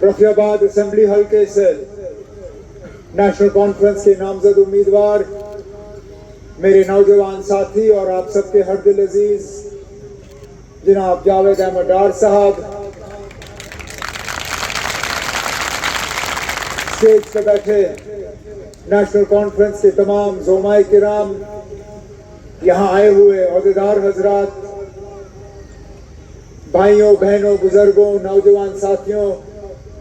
Rafiabad assembly हल्के से national conference के नामजद उम्मीदवार मेरे नौजवान साथी और आप सबके हर दिल अजीज जनाब जावेद अहमद डार साहब, स्टेज पर बैठे नेशनल कॉन्फ्रेंस के तमाम ज़ोमाए किराम, यहाँ आए हुए ओहदेदार हजरात, भाइयों बहनों बुजुर्गों नौजवान साथियों,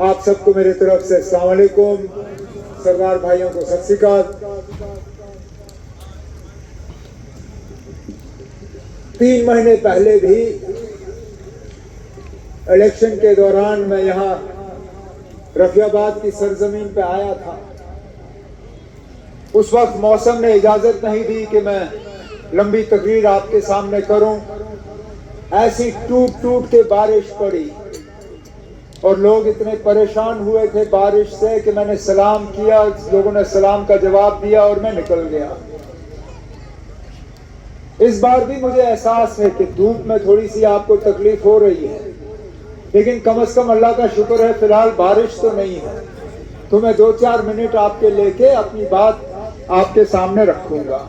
आप सबको मेरे तरफ से अस्सलाम वालेकुम। सरदार भाइयों को सत श्री अकाल। 3 महीने पहले भी इलेक्शन के दौरान मैं यहाँ रफियाबाद की सरजमीन पे आया था। उस वक्त मौसम ने इजाजत नहीं दी कि मैं लंबी तकरीर आपके सामने करूं। ऐसी टूट टूट के बारिश पड़ी और लोग इतने परेशान हुए थे बारिश से कि मैंने सलाम किया, लोगों ने सलाम का जवाब दिया और मैं निकल गया। इस बार भी मुझे एहसास है कि धूप में थोड़ी सी आपको तकलीफ हो रही है, लेकिन कम से कम अल्लाह का शुक्र है फिलहाल बारिश तो नहीं है, तो मैं 2-4 मिनट आपके लेके अपनी बात आपके सामने रखूंगा।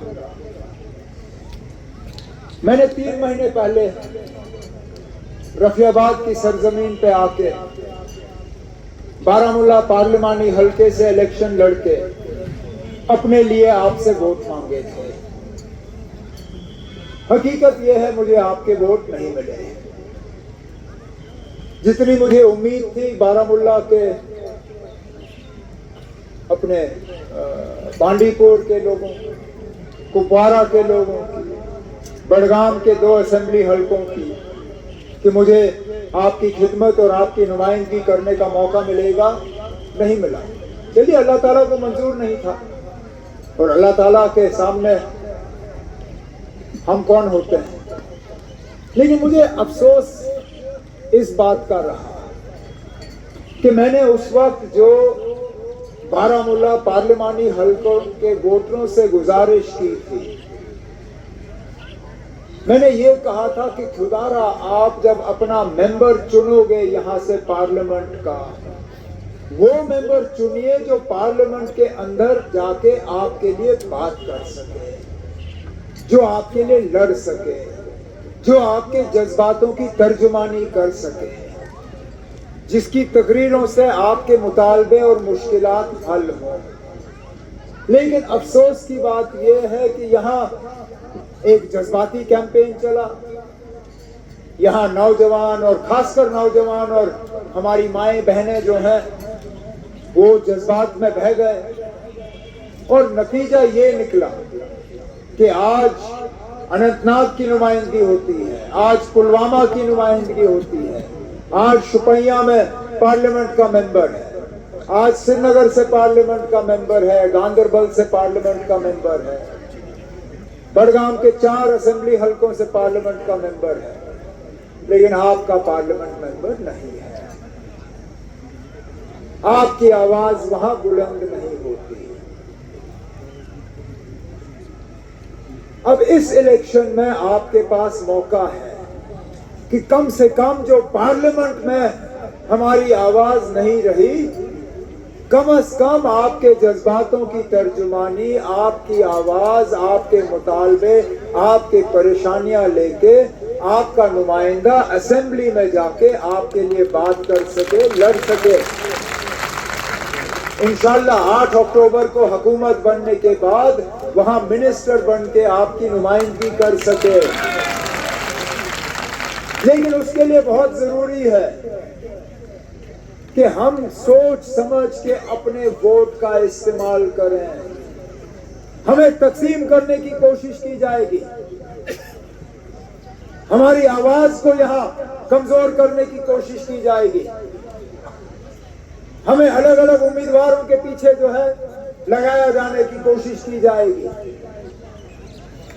मैंने 3 महीने पहले रफियाबाद की सरजमीन पे आके बारामुल्ला पार्लिमानी हल्के से इलेक्शन लड़के अपने लिए आपसे वोट मांगे थे। हकीकत यह है मुझे आपके वोट नहीं मिले। जितनी मुझे उम्मीद थी बारामुल्ला के अपने बांडीपुर के लोगों, कुपवारा के लोगों की, बड़गाम के 2 असेंबली हलकों की, कि मुझे आपकी खिदमत और आपकी नुमाइंदगी करने का मौका मिलेगा, नहीं मिला। चलिए, अल्लाह ताला को मंजूर नहीं था और अल्लाह ताला के सामने हम कौन होते हैं। लेकिन मुझे अफसोस इस बात का रहा कि मैंने उस वक्त जो बारामुल्ला पार्लिमानी हलकों के वोटरों से गुजारिश की थी, मैंने ये कहा था कि खुदारा आप जब अपना मेंबर चुनोगे यहाँ से पार्लियामेंट का, वो मेंबर चुनिए जो पार्लियामेंट के अंदर जाके आपके लिए बात कर सके, जो आपके लिए लड़ सके, जो आपके जज्बातों की तर्जुमानी कर सके, जिसकी तकरीरों से आपके मुतालबे और मुश्किलात हल हो। लेकिन अफसोस की बात यह है कि यहाँ एक जज्बाती कैंपेन चला। यहाँ नौजवान और खासकर नौजवान और हमारी माएं बहनें जो हैं वो जज्बात में बह गए और नतीजा ये निकला कि आज अनंतनाग की नुमाइंदगी होती है, आज पुलवामा की नुमाइंदगी होती है, आज शुपिया में पार्लियामेंट का मेंबर है, आज श्रीनगर से पार्लियामेंट का मेंबर है, गांदरबल से पार्लियामेंट का मेंबर है, बड़गाम के 4 असेंबली हलकों से पार्लियामेंट का मेंबर है, लेकिन आपका पार्लियामेंट मेंबर नहीं है। आपकी आवाज वहां बुलंद नहीं होती। अब इस इलेक्शन में आपके पास मौका है कि कम से कम जो पार्लियामेंट में हमारी आवाज नहीं रही, कम से कम आपके जज्बातों की तर्जुमानी, आपकी आवाज, आपके मुतालबे, आपके परेशानियां लेके आपका नुमाइंदा असेंबली में जाके आपके लिए बात कर सके, लड़ सके। इंशाल्लाह 8 अक्टूबर को हुकूमत बनने के बाद वहां मिनिस्टर बन के आपकी नुमाइंदगी कर सके। लेकिन उसके लिए बहुत जरूरी है कि हम सोच समझ के अपने वोट का इस्तेमाल करें। हमें तकसीम करने की कोशिश की जाएगी, हमारी आवाज को यहां कमजोर करने की कोशिश की जाएगी, हमें अलग अलग उम्मीदवारों के पीछे जो है लगाया जाने की कोशिश की जाएगी।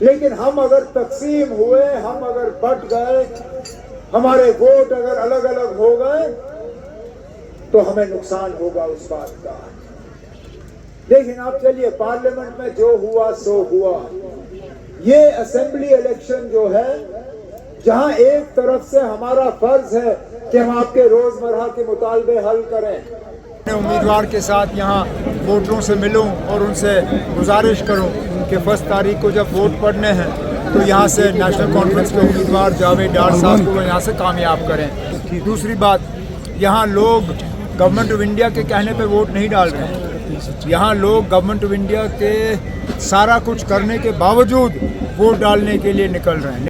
लेकिन हम अगर तकसीम हुए, हम अगर बट गए, हमारे वोट अगर अलग अलग हो गए तो हमें नुकसान होगा उस बात का। लेकिन आप चलिए, पार्लियामेंट में जो हुआ सो हुआ। ये असेंबली इलेक्शन जो है, जहां एक तरफ से हमारा फर्ज है कि हम आपके रोजमर्रा के मुतालबे हल करें। मैं उम्मीदवार के साथ यहाँ वोटरों से मिलूं और उनसे गुजारिश करूं कि 1 तारीख को जब वोट पड़ने हैं तो यहाँ से नेशनल कॉन्फ्रेंस के उम्मीदवार जावेद डार साहब को यहाँ से कामयाब करें। दूसरी बात, यहाँ लोग गवर्नमेंट ऑफ इंडिया के कहने पे वोट नहीं डाल रहे हैं। यहाँ लोग गवर्नमेंट ऑफ इंडिया के सारा कुछ करने के बावजूद वोट डालने के लिए निकल रहे हैं।